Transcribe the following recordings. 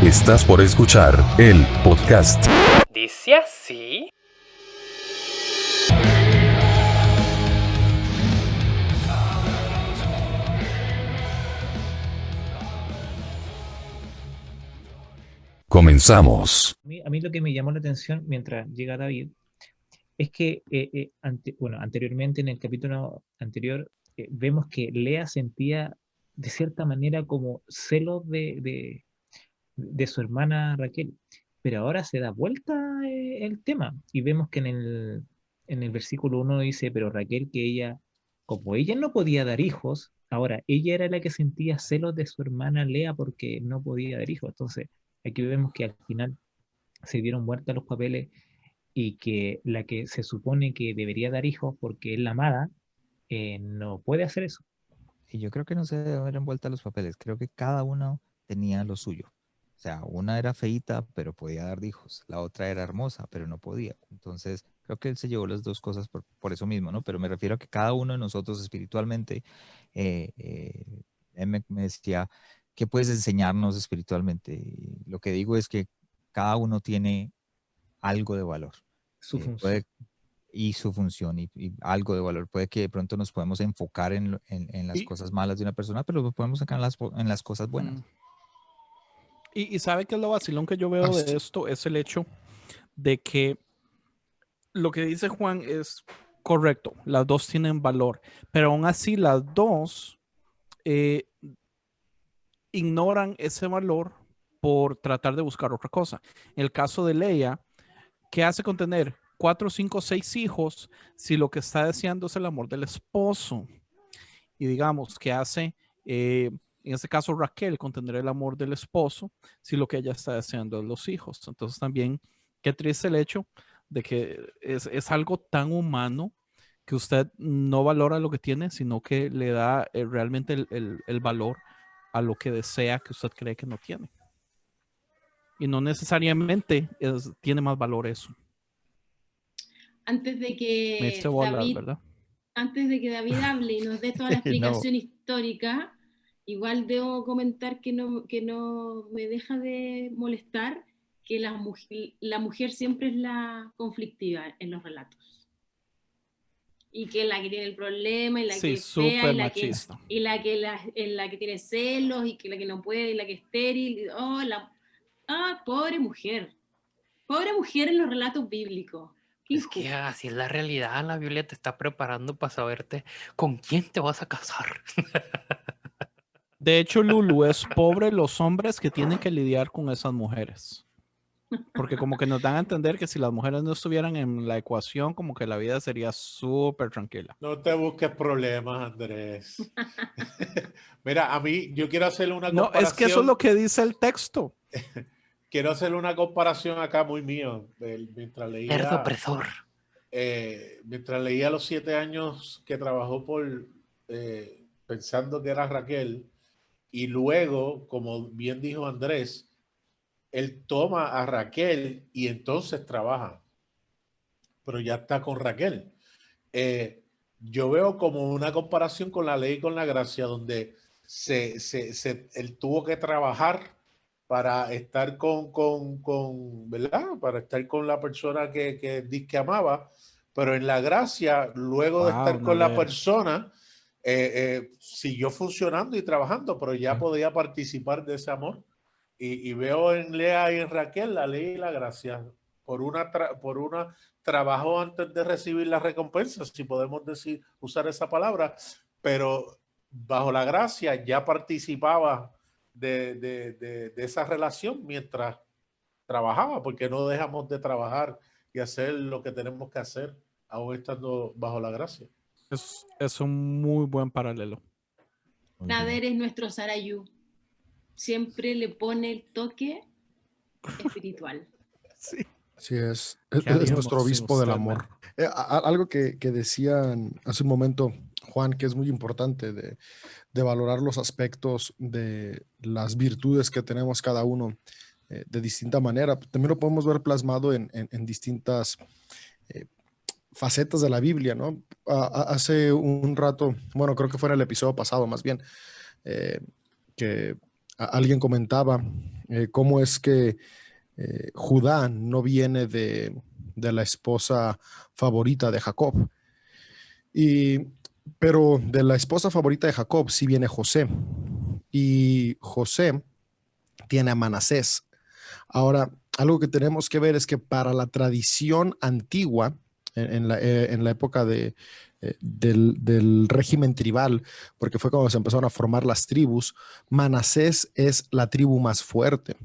Estás por escuchar el podcast. Dice así. Comenzamos. A mí lo que me llamó la atención mientras llega David es que, anteriormente en el capítulo anterior, vemos que Lea sentía de cierta manera como celos de su hermana Raquel, pero ahora se da vuelta el tema y vemos que en el versículo 1 dice, pero Raquel, que ella, como ella no podía dar hijos, ahora ella era la que sentía celos de su hermana Lea porque no podía dar hijos. Entonces, aquí vemos que al final se dieron vuelta los papeles y que la que se supone que debería dar hijos porque es la amada, no puede hacer eso. Y yo creo que no se deben vuelta los papeles, creo que cada uno tenía lo suyo. O sea, una era feíta, pero podía dar hijos. La otra era hermosa, pero no podía. Entonces, creo que él se llevó las dos cosas por eso mismo, ¿no? Pero me refiero a que cada uno de nosotros espiritualmente, él me decía, ¿qué puedes enseñarnos espiritualmente? Y lo que digo es que cada uno tiene algo de valor. Su función. Y su función y algo de valor. Puede que de pronto nos podemos enfocar en las cosas malas de una persona, pero lo podemos sacar en las cosas buenas. Y ¿sabe qué es lo vacilón que yo veo de esto? Es el hecho de que lo que dice Juan es correcto. Las dos tienen valor, pero aún así las dos ignoran ese valor por tratar de buscar otra cosa. En el caso de Leia, ¿qué hace con tener 4, 5, 6 hijos si lo que está deseando es el amor del esposo? Y digamos, ¿qué hace en este caso Raquel con tener el amor del esposo si lo que ella está deseando es los hijos? Entonces también, qué triste el hecho de que es algo tan humano que usted no valora lo que tiene, sino que le da realmente el valor a lo que desea que usted cree que no tiene. Y no necesariamente tiene más valor eso. Antes de que Bolas, ¿verdad? Antes de que David hable y nos dé toda la explicación histórica, igual debo comentar que no me deja de molestar que la mujer siempre es la conflictiva en los relatos. Y que es la que tiene el problema, y la que es fea, y la que tiene celos, y que la que no puede, y la que es estéril. Pobre mujer. Pobre mujer en los relatos bíblicos. Es que así es la realidad. La Biblia te está preparando para saberte con quién te vas a casar. De hecho, Lulu, es pobre los hombres que tienen que lidiar con esas mujeres. Porque como que nos dan a entender que si las mujeres no estuvieran en la ecuación, como que la vida sería súper tranquila. No te busques problemas, Andrés. Mira, a mí, yo quiero hacerle una comparación. No, es que eso es lo que dice el texto. Quiero hacerle una comparación acá muy mío. Mientras leía... Cerdo opresor. Mientras leía los 7 años que trabajó pensando que era Raquel, y luego, como bien dijo Andrés, él toma a Raquel y entonces trabaja, pero ya está con Raquel. Yo veo como una comparación con la ley y con la gracia, donde él tuvo que trabajar para estar ¿verdad? Para estar con la persona que dice que amaba, pero en la gracia, luego de estar con la persona, siguió funcionando y trabajando, pero ya podía participar de ese amor. Y veo en Lea y en Raquel la ley y la gracia. Por una trabajó antes de recibir la recompensa, si podemos usar esa palabra, pero bajo la gracia ya participaba de esa relación mientras trabajaba, porque no dejamos de trabajar y hacer lo que tenemos que hacer aún estando bajo la gracia. Es un muy buen paralelo. Nader es nuestro Sarayú. Siempre le pone el toque espiritual. Sí. Así es. Es nuestro obispo del amor. Algo que decían hace un momento, Juan, que es muy importante de valorar los aspectos de las virtudes que tenemos cada uno de distinta manera. También lo podemos ver plasmado en distintas facetas de la Biblia, ¿no? Hace un rato, bueno, creo que fue en el episodio pasado más bien, que alguien comentaba cómo es que Judá no viene de la esposa favorita de Jacob. Pero de la esposa favorita de Jacob sí viene José. Y José tiene a Manasés. Ahora, algo que tenemos que ver es que para la tradición antigua, en la época del régimen tribal, porque fue cuando se empezaron a formar las tribus, Manasés es la tribu más fuerte.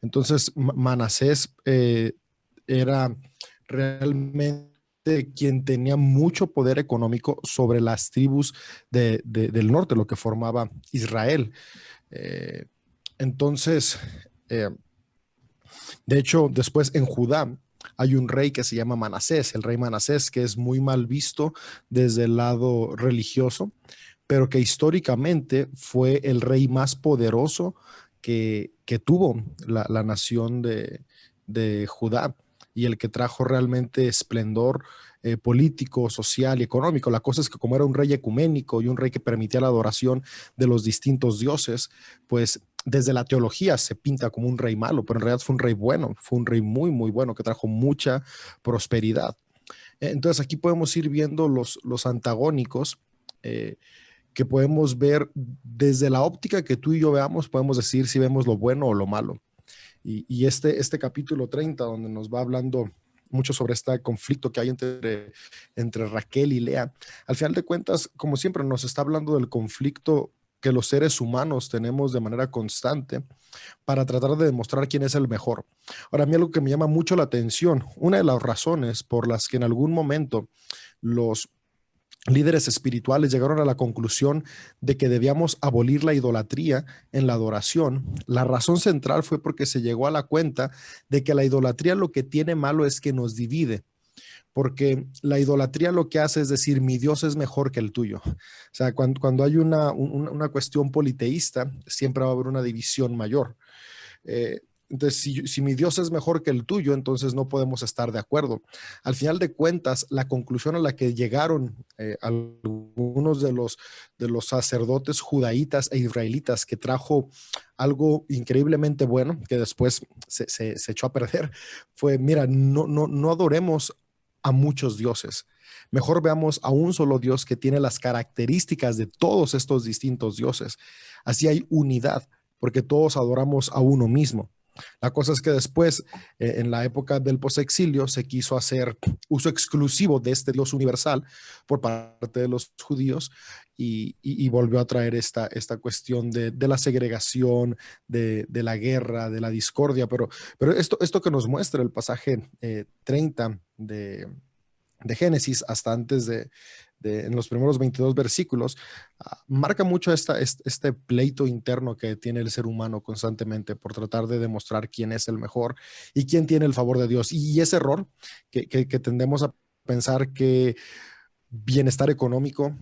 Entonces, Manasés era realmente quien tenía mucho poder económico sobre las tribus del norte, lo que formaba Israel. Entonces, de hecho, después en Judá hay un rey que se llama Manasés, el rey Manasés, que es muy mal visto desde el lado religioso, pero que históricamente fue el rey más poderoso que tuvo la nación de Judá y el que trajo realmente esplendor político, social y económico. La cosa es que como era un rey ecuménico y un rey que permitía la adoración de los distintos dioses, pues desde la teología se pinta como un rey malo, pero en realidad fue un rey bueno, fue un rey muy, muy bueno que trajo mucha prosperidad. Entonces aquí podemos ir viendo los antagónicos que podemos ver desde la óptica que tú y yo veamos, podemos decir si vemos lo bueno o lo malo. Y este capítulo 30, donde nos va hablando mucho sobre este conflicto que hay entre Raquel y Lea, al final de cuentas, como siempre, nos está hablando del conflicto que los seres humanos tenemos de manera constante para tratar de demostrar quién es el mejor. Ahora, a mí algo que me llama mucho la atención, una de las razones por las que en algún momento los líderes espirituales llegaron a la conclusión de que debíamos abolir la idolatría en la adoración. La razón central fue porque se llegó a la cuenta de que la idolatría lo que tiene malo es que nos divide, porque la idolatría lo que hace es decir, mi Dios es mejor que el tuyo. O sea, cuando hay una cuestión politeísta, siempre va a haber una división mayor. Entonces, si mi Dios es mejor que el tuyo, entonces no podemos estar de acuerdo. Al final de cuentas, la conclusión a la que llegaron algunos de los sacerdotes judaítas e israelitas, que trajo algo increíblemente bueno, que después se echó a perder, fue, mira, no adoremos a muchos dioses. Mejor veamos a un solo Dios que tiene las características de todos estos distintos dioses. Así hay unidad, porque todos adoramos a uno mismo. La cosa es que después, en la época del posexilio, se quiso hacer uso exclusivo de este Dios universal por parte de los judíos y volvió a traer esta cuestión de la segregación, de la guerra, de la discordia. Pero esto que nos muestra el pasaje 30 de Génesis hasta antes en los primeros 22 versículos, marca mucho este pleito interno que tiene el ser humano constantemente por tratar de demostrar quién es el mejor y quién tiene el favor de Dios. Y ese error que tendemos a pensar que bienestar económico,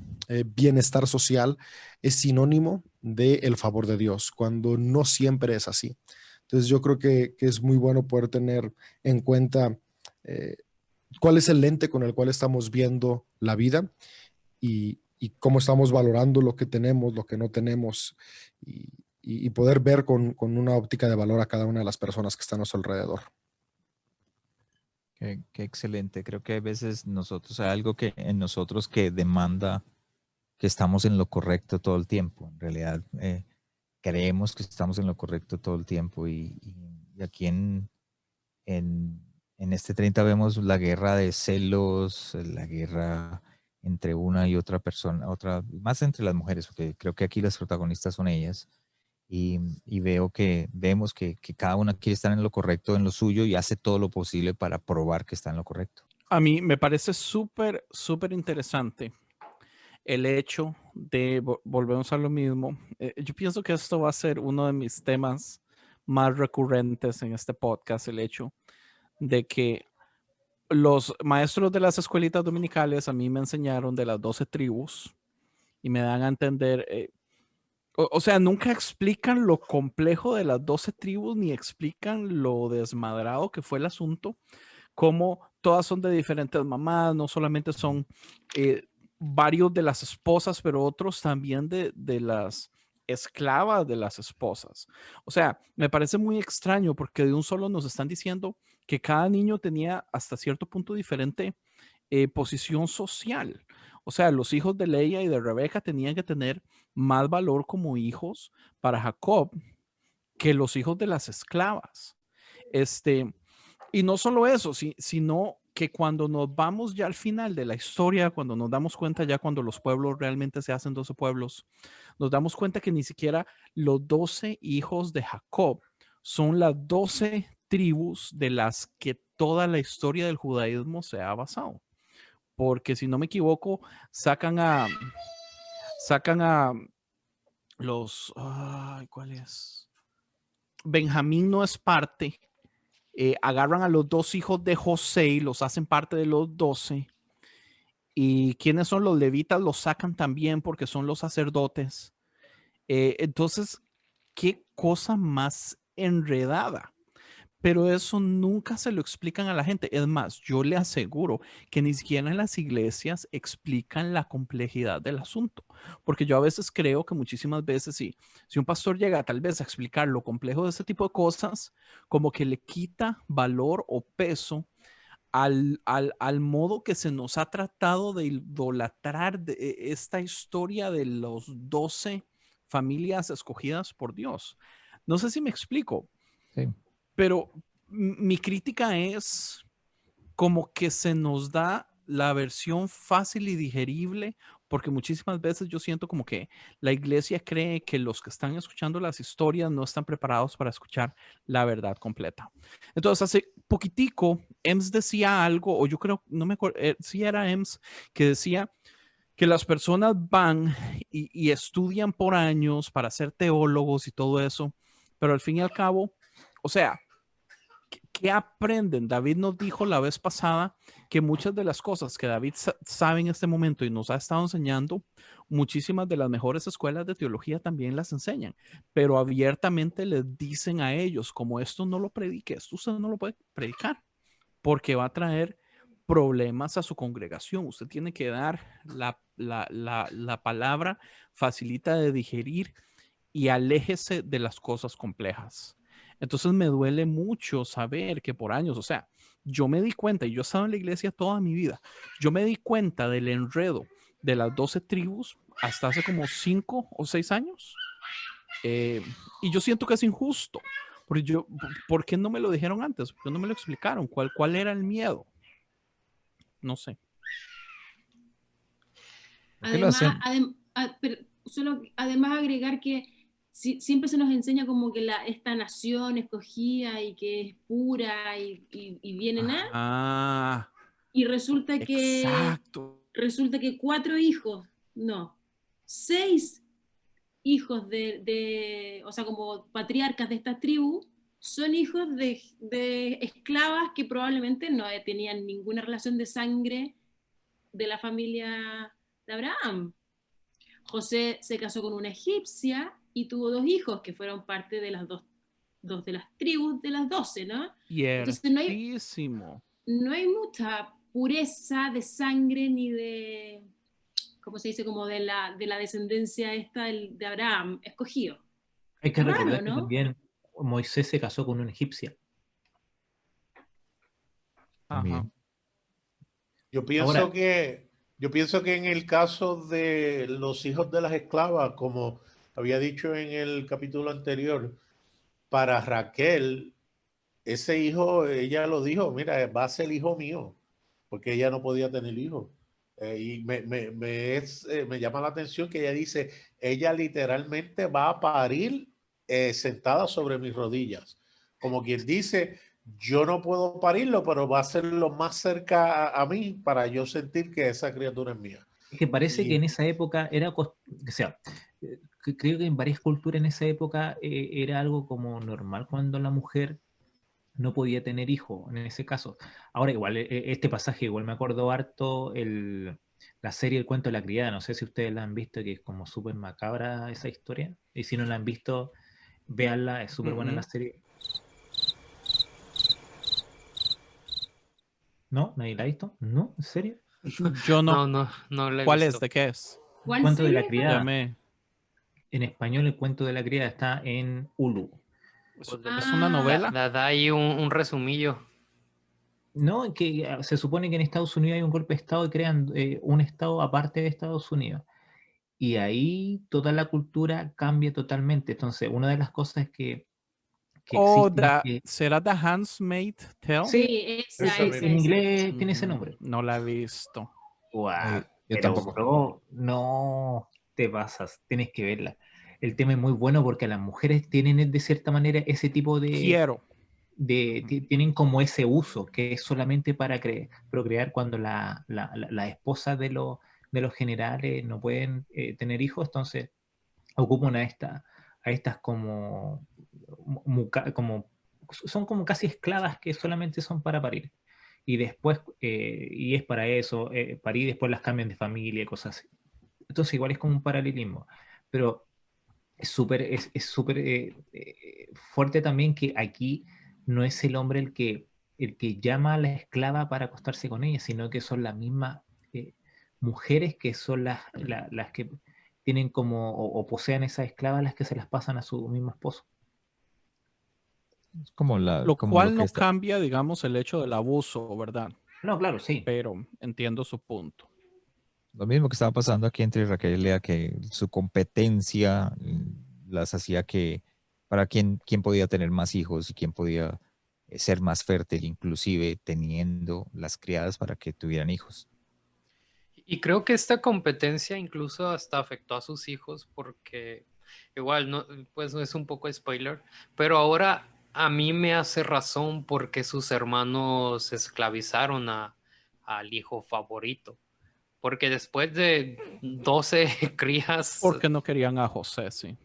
bienestar social es sinónimo del favor de Dios, cuando no siempre es así. Entonces yo creo que es muy bueno poder tener en cuenta cuál es el lente con el cual estamos viendo la vida y cómo estamos valorando lo que tenemos, lo que no tenemos y poder ver con una óptica de valor a cada una de las personas que están a nuestro alrededor. Qué excelente. Creo que a veces hay algo que en nosotros que demanda que estamos en lo correcto todo el tiempo. En realidad creemos que estamos en lo correcto todo el tiempo y aquí en este 30 vemos la guerra de celos, la guerra entre una y otra persona, más entre las mujeres, porque creo que aquí las protagonistas son ellas. Y vemos que cada una quiere estar en lo correcto, en lo suyo, y hace todo lo posible para probar que está en lo correcto. A mí me parece súper, súper interesante el hecho de, volvemos a lo mismo, yo pienso que esto va a ser uno de mis temas más recurrentes en este podcast, el hecho de que los maestros de las escuelitas dominicales a mí me enseñaron de las 12 tribus y me dan a entender, o sea, nunca explican lo complejo de las 12 tribus ni explican lo desmadrado que fue el asunto, como todas son de diferentes mamás, no solamente son varios de las esposas, pero otros también de las esclavas de las esposas. O sea, me parece muy extraño porque de un solo nos están diciendo que cada niño tenía hasta cierto punto diferente posición social. O sea, los hijos de Leia y de Rebeca tenían que tener más valor como hijos para Jacob que los hijos de las esclavas. Y no solo eso, sino que cuando nos vamos ya al final de la historia, cuando nos damos cuenta ya cuando los pueblos realmente se hacen 12 pueblos, nos damos cuenta que ni siquiera los 12 hijos de Jacob son las 12 tribus de las que toda la historia del judaísmo se ha basado. Porque si no me equivoco, sacan a los, ¿cuál es? Benjamín no es parte. Agarran a los 2 hijos de José y los hacen parte de los 12. ¿Y quiénes son los levitas? Los sacan también porque son los sacerdotes. Entonces, qué cosa más enredada. Pero eso nunca se lo explican a la gente. Es más, yo le aseguro que ni siquiera en las iglesias explican la complejidad del asunto. Porque yo a veces creo que muchísimas veces, si un pastor llega tal vez a explicar lo complejo de este tipo de cosas, como que le quita valor o peso al modo que se nos ha tratado de idolatrar esta historia de los 12 familias escogidas por Dios. No sé si me explico. Sí. Pero mi crítica es como que se nos da la versión fácil y digerible, porque muchísimas veces yo siento como que la iglesia cree que los que están escuchando las historias no están preparados para escuchar la verdad completa. Entonces, hace poquitico, Ems decía algo, o yo creo, no me acuerdo, si era Ems, que decía que las personas van y estudian por años para ser teólogos y todo eso, pero al fin y al cabo, o sea, ¿qué aprenden? David nos dijo la vez pasada que muchas de las cosas que David sabe en este momento y nos ha estado enseñando, muchísimas de las mejores escuelas de teología también las enseñan, pero abiertamente les dicen a ellos, como esto no lo predique, esto usted no lo puede predicar, porque va a traer problemas a su congregación. Usted tiene que dar la palabra, facilita de digerir y aléjese de las cosas complejas. Entonces me duele mucho saber que por años, o sea, yo me di cuenta, y yo he estado en la iglesia toda mi vida, yo me di cuenta del enredo de las 12 tribus hasta hace como 5 o 6 años. Y yo siento que es injusto. Porque ¿por qué no me lo dijeron antes? ¿Por qué no me lo explicaron? ¿Cuál era el miedo? No sé. Además agregar que siempre se nos enseña como que esta nación escogida y que es pura y viene nada. Y resulta que 4 hijos, no, 6 hijos o sea, como patriarcas de esta tribu, son hijos de esclavas que probablemente no tenían ninguna relación de sangre de la familia de Abraham. José se casó con una egipcia y tuvo 2 hijos que fueron parte de las dos de las tribus de las 12, ¿no? Entonces no hay mucha pureza de sangre ni de, ¿cómo se dice? Como de la descendencia esta de Abraham escogido. Hay que recordar que también Moisés se casó con una egipcia. Ajá. Yo pienso que en el caso de los hijos de las esclavas, como había dicho en el capítulo anterior, para Raquel, ese hijo, ella lo dijo, mira, va a ser hijo mío, porque ella no podía tener hijos. Y me llama la atención que ella dice, ella literalmente va a parir sentada sobre mis rodillas. Como quien dice, yo no puedo parirlo, pero va a ser lo más cerca a mí para yo sentir que esa criatura es mía. Es que parece que en esa época era, o sea, creo que en varias culturas en esa época era algo como normal cuando la mujer no podía tener hijos, en ese caso. Ahora igual, este pasaje igual me acuerdo harto la serie El cuento de la criada, no sé si ustedes la han visto, que es como súper macabra esa historia, y si no la han visto, véanla, es súper buena la serie. ¿No? ¿Nadie la ha visto? ¿No? ¿En serio? Yo no. No la he ¿Cuál visto. es? ¿De qué es? El cuento de la criada. en español el cuento de la criada está en Hulu. ¿Es una novela? Da ahí un resumillo. No, que se supone que en Estados Unidos hay un golpe de Estado y crean un Estado aparte de Estados Unidos. Y ahí toda la cultura cambia totalmente. Entonces, una de las cosas es que ¿será The Handmaid's Tale? Sí, esa. En inglés tiene ese nombre. No la he visto. Wow, yo tampoco. Bro, no te pasas, tienes que verla. El tema es muy bueno porque las mujeres tienen de cierta manera ese tipo de... tienen como ese uso que es solamente para procrear cuando la esposa de los generales no pueden tener hijos, entonces ocupan a estas como son como casi esclavas que solamente son para parir. Y después, y es para eso, parir, después las cambian de familia y cosas así. Entonces igual es como un paralelismo. Pero es súper fuerte también que aquí no es el hombre el que llama a la esclava para acostarse con ella, sino que son las mismas mujeres que son las que tienen como, o poseen esas esclavas, las que se las pasan a su mismo esposo. Lo cual no cambia, digamos, el hecho del abuso, ¿verdad? No, claro, sí. Pero entiendo su punto. Lo mismo que estaba pasando aquí entre Raquel y Lea, que su competencia las hacía que para quién podía tener más hijos y quién podía ser más fértil, inclusive teniendo las criadas para que tuvieran hijos. Y creo que esta competencia incluso hasta afectó a sus hijos porque igual, no, pues es un poco spoiler, pero ahora a mí me hace razón porque sus hermanos esclavizaron al hijo favorito. Porque después de 12 crías... Porque no querían a José, sí.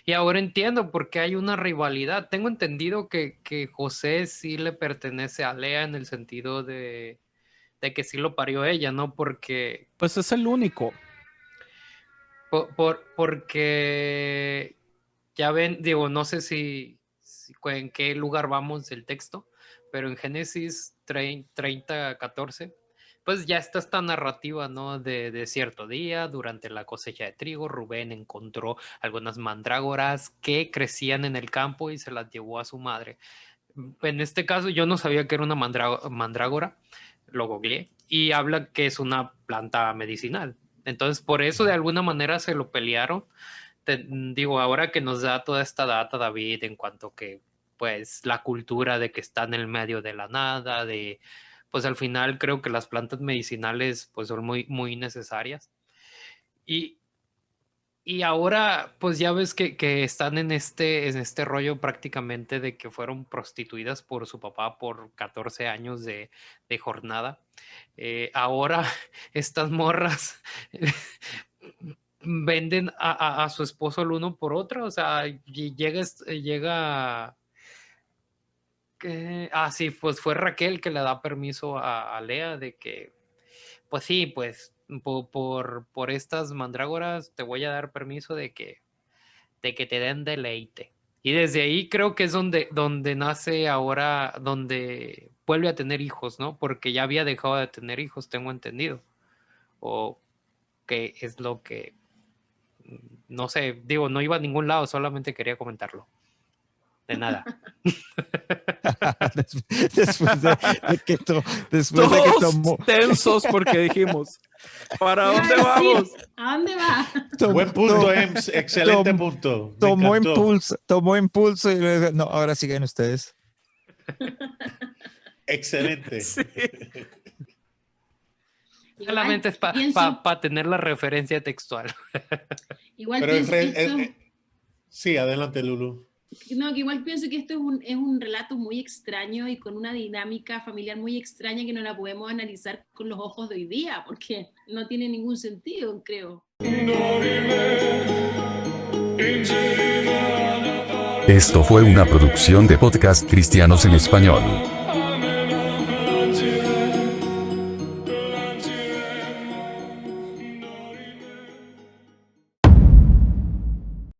Y ahora entiendo por qué hay una rivalidad. Tengo entendido que José sí le pertenece a Lea en el sentido de que sí lo parió ella, ¿no? Porque... Pues es el único. Porque ya ven, digo, no sé si en qué lugar vamos del texto, pero en Génesis 30:14, pues ya está esta narrativa, ¿no? De cierto día, durante la cosecha de trigo, Rubén encontró algunas mandrágoras que crecían en el campo y se las llevó a su madre. En este caso yo no sabía que era una mandrágora, lo googleé, y habla que es una planta medicinal. Entonces por eso de alguna manera se lo pelearon. Digo, ahora que nos da toda esta data David en cuanto que pues la cultura de que está en el medio de la nada, pues al final creo que las plantas medicinales pues son muy, muy necesarias. Y ahora pues ya ves que están en este rollo prácticamente de que fueron prostituidas por su papá por 14 años de jornada. Ahora estas morras venden a su esposo el uno por otro, o sea, llega sí, pues fue Raquel que le da permiso a Lea de que, pues sí, pues por estas mandrágoras te voy a dar permiso de que te den deleite. Y desde ahí creo que es donde nace ahora, donde vuelve a tener hijos, ¿no? Porque ya había dejado de tener hijos, tengo entendido. O que es lo que, no sé, digo, no iba a ningún lado, solamente quería comentarlo. De nada. después de que tomó tensos porque dijimos, ¿para dónde vamos? ¿A dónde va? Buen punto, Ems, excelente punto. Tomó impulso y luego, no, ahora siguen ustedes. Excelente. Sí. Solamente es para tener la referencia textual. Igual pero pienso sí, adelante, Lulu. No, que igual pienso que esto es un relato muy extraño y con una dinámica familiar muy extraña que no la podemos analizar con los ojos de hoy día, porque no tiene ningún sentido, creo. Esto fue una producción de Podcast Cristianos en Español.